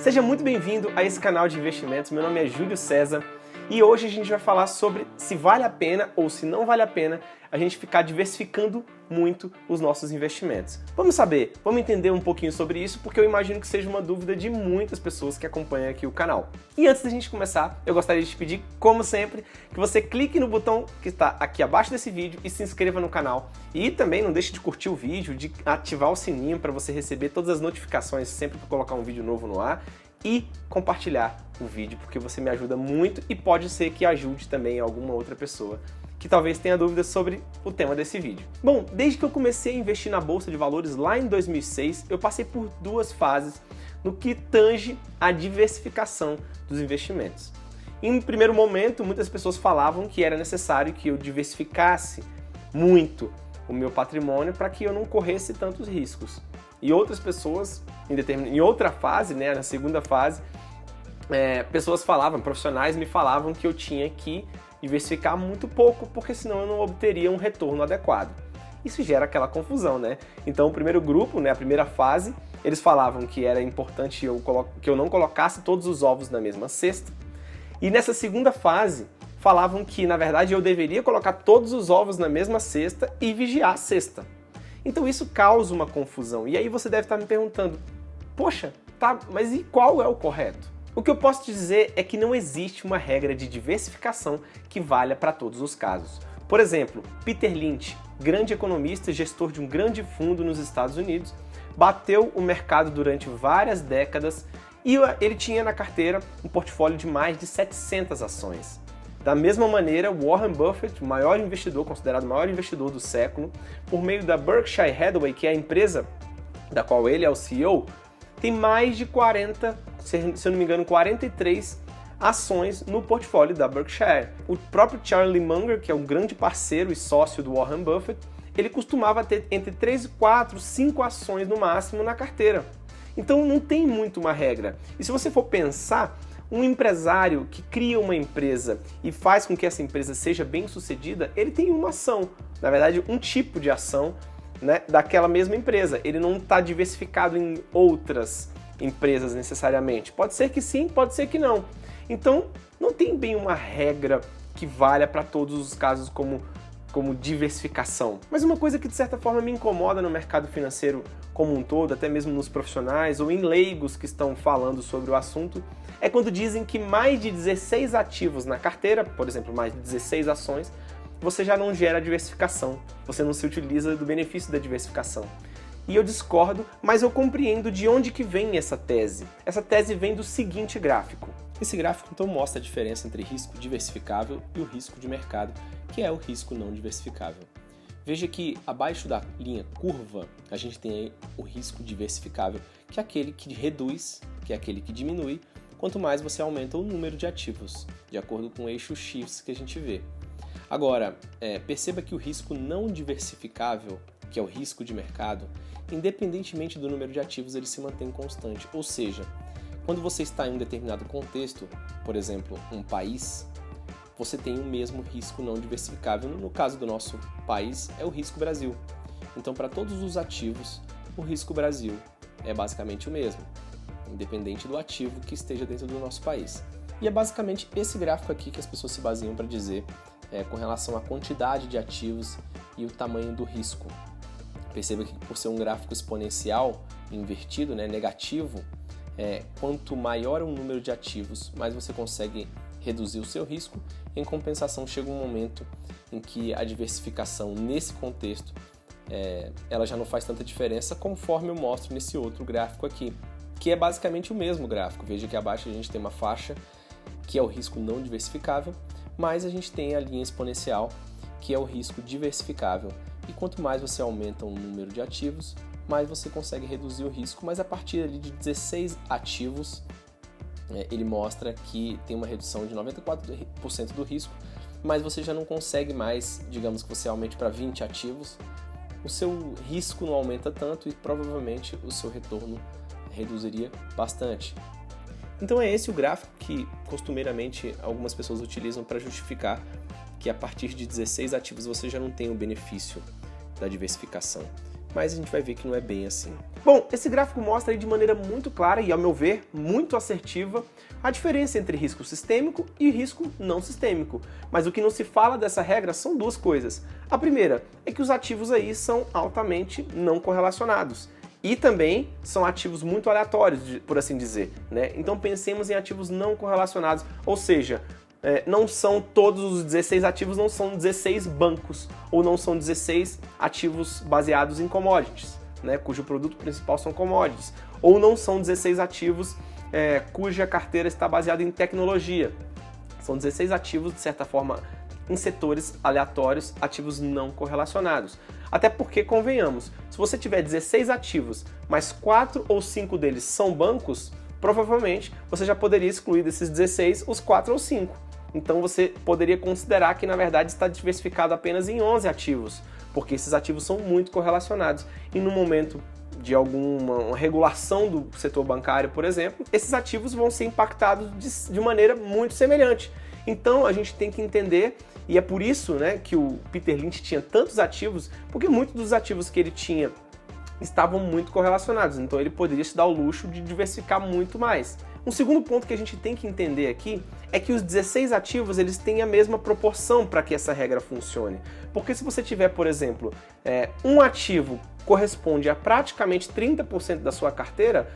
Seja muito bem-vindo a esse canal de investimentos. Meu nome é Júlio César e hoje a gente vai falar sobre se vale a pena ou se não vale a pena a gente ficar diversificando muito os nossos investimentos. Vamos saber, vamos entender um pouquinho sobre isso, porque eu imagino que seja uma dúvida de muitas pessoas que acompanham aqui o canal. E antes da gente começar, eu gostaria de te pedir, como sempre, que você clique no botão que está aqui abaixo desse vídeo e se inscreva no canal. E também não deixe de curtir o vídeo, de ativar o sininho para você receber todas as notificações sempre que eu colocar um vídeo novo no ar e compartilhar o vídeo, porque você me ajuda muito e pode ser que ajude também alguma outra pessoa que talvez tenha dúvidas sobre o tema desse vídeo. Bom, desde que eu comecei a investir na Bolsa de Valores lá em 2006, eu passei por duas fases no que tange a diversificação dos investimentos. Em um primeiro momento, muitas pessoas falavam que era necessário que eu diversificasse muito o meu patrimônio para que eu não corresse tantos riscos. E outras pessoas, em outra fase, né, na segunda fase, pessoas falavam, profissionais me falavam que eu tinha que diversificar muito pouco, porque senão eu não obteria um retorno adequado. Isso gera aquela confusão, né? Então o primeiro grupo, né, a primeira fase, eles falavam que era importante que eu não colocasse todos os ovos na mesma cesta. E nessa segunda fase, falavam que, na verdade, eu deveria colocar todos os ovos na mesma cesta e vigiar a cesta. Então isso causa uma confusão. E aí você deve estar me perguntando, poxa, tá, mas e qual é o correto? O que eu posso te dizer é que não existe uma regra de diversificação que valha para todos os casos. Por exemplo, Peter Lynch, grande economista e gestor de um grande fundo nos Estados Unidos, bateu o mercado durante várias décadas e ele tinha na carteira um portfólio de mais de 700 ações. Da mesma maneira, Warren Buffett, o maior investidor, considerado o maior investidor do século, por meio da Berkshire Hathaway, que é a empresa da qual ele é o CEO, tem mais de 40, se eu não me engano, 43 ações no portfólio da Berkshire. O próprio Charlie Munger, que é um grande parceiro e sócio do Warren Buffett, ele costumava ter entre 3, 4, 5 ações no máximo na carteira. Então não tem muito uma regra. E se você for pensar, um empresário que cria uma empresa e faz com que essa empresa seja bem sucedida, ele tem uma ação, na verdade um tipo de ação, né, daquela mesma empresa. Ele não está diversificado em outras empresas necessariamente. Pode ser que sim, pode ser que não. Então, não tem bem uma regra que valha para todos os casos como diversificação. Mas uma coisa que de certa forma me incomoda no mercado financeiro como um todo, até mesmo nos profissionais ou em leigos que estão falando sobre o assunto, é quando dizem que mais de 16 ativos na carteira, por exemplo, mais de 16 ações, você já não gera diversificação, você não se utiliza do benefício da diversificação. E eu discordo, mas eu compreendo de onde que vem essa tese. Essa tese vem do seguinte gráfico. Esse gráfico então mostra a diferença entre risco diversificável e o risco de mercado, que é o risco não diversificável. Veja que abaixo da linha curva a gente tem aí o risco diversificável, que é aquele que reduz, que é aquele que diminui, quanto mais você aumenta o número de ativos, de acordo com o eixo X que a gente vê. Agora, perceba que o risco não diversificável, que é o risco de mercado, independentemente do número de ativos, ele se mantém constante. Ou seja, quando você está em um determinado contexto, por exemplo, um país, você tem o mesmo risco não diversificável. No caso do nosso país, é o risco Brasil. Então, para todos os ativos, o risco Brasil é basicamente o mesmo, independente do ativo que esteja dentro do nosso país. E é basicamente esse gráfico aqui que as pessoas se baseiam para dizer com relação à quantidade de ativos e o tamanho do risco. Perceba que por ser um gráfico exponencial, invertido, né, negativo, quanto maior o número de ativos, mais você consegue reduzir o seu risco. Em compensação, chega um momento em que a diversificação nesse contexto ela já não faz tanta diferença, conforme eu mostro nesse outro gráfico aqui, que é basicamente o mesmo gráfico. Veja que abaixo a gente tem uma faixa que é o risco não diversificável, mas a gente tem a linha exponencial, que é o risco diversificável. E quanto mais você aumenta o número de ativos, mais você consegue reduzir o risco, mas a partir ali de 16 ativos, ele mostra que tem uma redução de 94% do risco, mas você já não consegue mais, digamos que você aumente para 20 ativos, o seu risco não aumenta tanto e provavelmente o seu retorno reduziria bastante. Então é esse o gráfico que costumeiramente algumas pessoas utilizam para justificar que a partir de 16 ativos você já não tem o benefício da diversificação. mas a gente vai ver que não é bem assim. Bom, esse gráfico mostra aí de maneira muito clara e, ao meu ver, muito assertiva, a diferença entre risco sistêmico e risco não sistêmico. Mas o que não se fala dessa regra são duas coisas. A primeira é que os ativos aí são altamente não correlacionados. E também são ativos muito aleatórios, por assim dizer, né? Então pensemos em ativos não correlacionados, ou seja, não são todos os 16 ativos, não são 16 bancos, ou não são 16 ativos baseados em commodities, né? Cujo produto principal são commodities, ou não são 16 ativos cuja carteira está baseada em tecnologia. São 16 ativos, de certa forma, em setores aleatórios, ativos não correlacionados. Até porque, convenhamos, se você tiver 16 ativos, mas 4 ou 5 deles são bancos, provavelmente você já poderia excluir desses 16 os 4 ou 5. Então você poderia considerar que, na verdade, está diversificado apenas em 11 ativos, porque esses ativos são muito correlacionados. E no momento de alguma regulação do setor bancário, por exemplo, esses ativos vão ser impactados de maneira muito semelhante. Então a gente tem que entender, e é por isso, né, que o Peter Lynch tinha tantos ativos, porque muitos dos ativos que ele tinha estavam muito correlacionados, então ele poderia se dar o luxo de diversificar muito mais. Um segundo ponto que a gente tem que entender aqui é que os 16 ativos eles têm a mesma proporção para que essa regra funcione. Porque se você tiver, por exemplo, um ativo corresponde a praticamente 30% da sua carteira,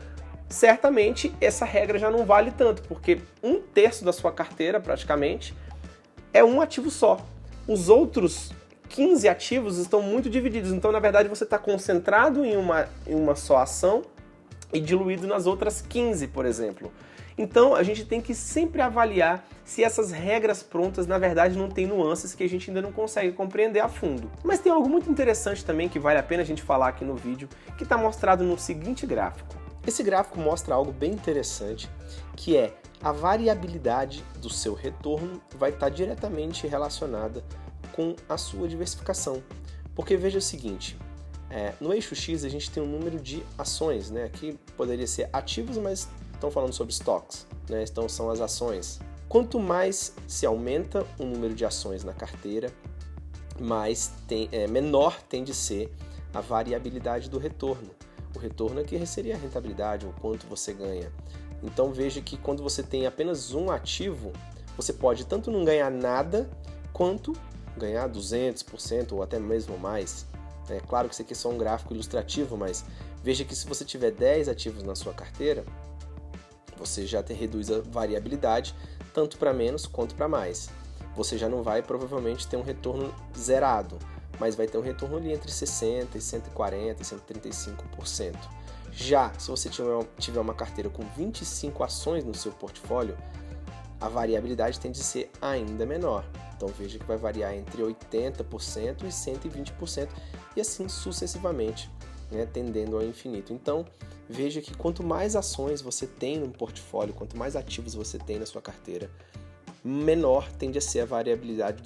certamente essa regra já não vale tanto, porque 1/3 da sua carteira, praticamente, é um ativo só. Os outros 15 ativos estão muito divididos, então na verdade você está concentrado em uma só ação e diluído nas outras 15, por exemplo. Então a gente tem que sempre avaliar se essas regras prontas na verdade não tem nuances que a gente ainda não consegue compreender a fundo. Mas tem algo muito interessante também que vale a pena a gente falar aqui no vídeo, que está mostrado no seguinte gráfico. Esse gráfico mostra algo bem interessante, que é a variabilidade do seu retorno vai estar diretamente relacionada com a sua diversificação. Porque veja o seguinte, no eixo X a gente tem um número de ações, né? Aqui poderia ser ativos, mas estão falando sobre stocks, né? Então são as ações. Quanto mais se aumenta o número de ações na carteira, menor tende a ser a variabilidade do retorno. O retorno aqui seria a rentabilidade, o quanto você ganha. Então veja que quando você tem apenas um ativo, você pode tanto não ganhar nada, quanto ganhar 200% ou até mesmo mais. É claro que isso aqui é só um gráfico ilustrativo, mas veja que se você tiver 10 ativos na sua carteira, você já reduz a variabilidade tanto para menos quanto para mais. Você já não vai provavelmente ter um retorno zerado, mas vai ter um retorno ali entre 60%, 140%, 135%. Já se você tiver uma carteira com 25 ações no seu portfólio, a variabilidade tende a ser ainda menor. Então veja que vai variar entre 80% e 120% e assim sucessivamente, né, tendendo ao infinito. Então veja que quanto mais ações você tem no portfólio, quanto mais ativos você tem na sua carteira, menor tende a ser a variabilidade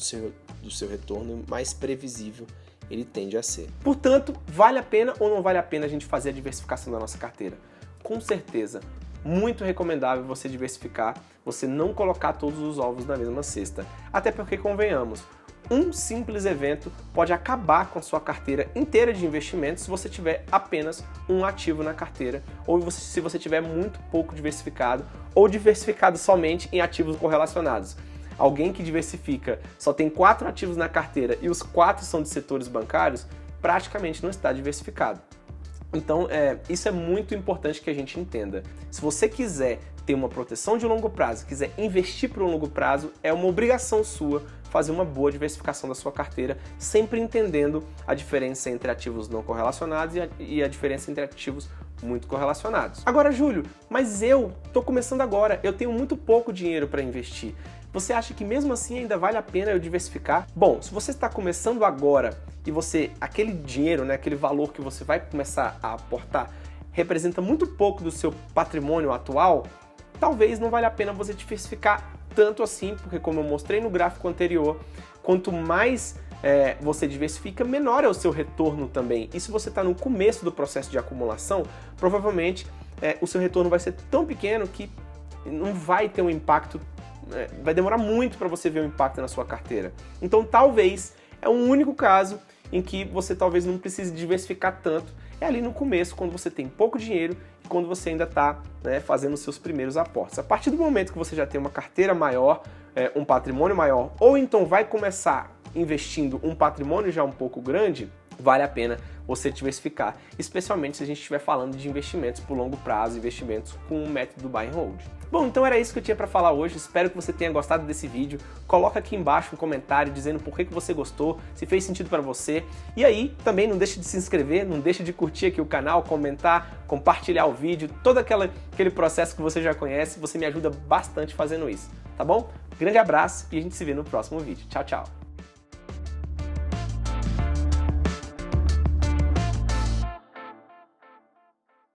do seu retorno, mais previsível ele tende a ser. Portanto, vale a pena ou não vale a pena a gente fazer a diversificação da nossa carteira? Com certeza, muito recomendável você diversificar, você não colocar todos os ovos na mesma cesta. Até porque, convenhamos, um simples evento pode acabar com a sua carteira inteira de investimentos se você tiver apenas um ativo na carteira, ou se você tiver muito pouco diversificado, ou diversificado somente em ativos correlacionados. Alguém que diversifica só tem 4 ativos na carteira e os 4 são de setores bancários, praticamente não está diversificado. Então, isso é muito importante que a gente entenda. Se você quiser ter uma proteção de longo prazo, quiser investir para o longo prazo, é uma obrigação sua fazer uma boa diversificação da sua carteira, sempre entendendo a diferença entre ativos não correlacionados e a diferença entre ativos muito correlacionados. Agora, Júlio, mas eu estou começando agora, eu tenho muito pouco dinheiro para investir. Você acha que mesmo assim ainda vale a pena eu diversificar? Bom, se você está começando agora e aquele dinheiro, né, aquele valor que você vai começar a aportar, representa muito pouco do seu patrimônio atual, talvez não valha a pena você diversificar tanto assim, porque como eu mostrei no gráfico anterior, quanto mais você diversifica, menor é o seu retorno também. E se você está no começo do processo de acumulação, provavelmente o seu retorno vai ser tão pequeno que não vai ter um impacto, vai demorar muito para você ver um impacto na sua carteira. Então talvez É um único caso em que você talvez não precise diversificar tanto, é ali no começo, quando você tem pouco dinheiro e quando você ainda está, né, fazendo os seus primeiros aportes. A partir do momento que você já tem uma carteira maior, um patrimônio maior, ou então vai começar investindo um patrimônio já um pouco grande, vale a pena você diversificar, especialmente se a gente estiver falando de investimentos por longo prazo, investimentos com o método Buy and Hold. Bom, então era isso que eu tinha para falar hoje, espero que você tenha gostado desse vídeo. Coloca aqui embaixo um comentário dizendo por que você gostou, se fez sentido para você. E aí, também não deixe de se inscrever, não deixe de curtir aqui o canal, comentar, compartilhar o vídeo, todo aquele processo que você já conhece, você me ajuda bastante fazendo isso, tá bom? Grande abraço e a gente se vê no próximo vídeo. Tchau, tchau!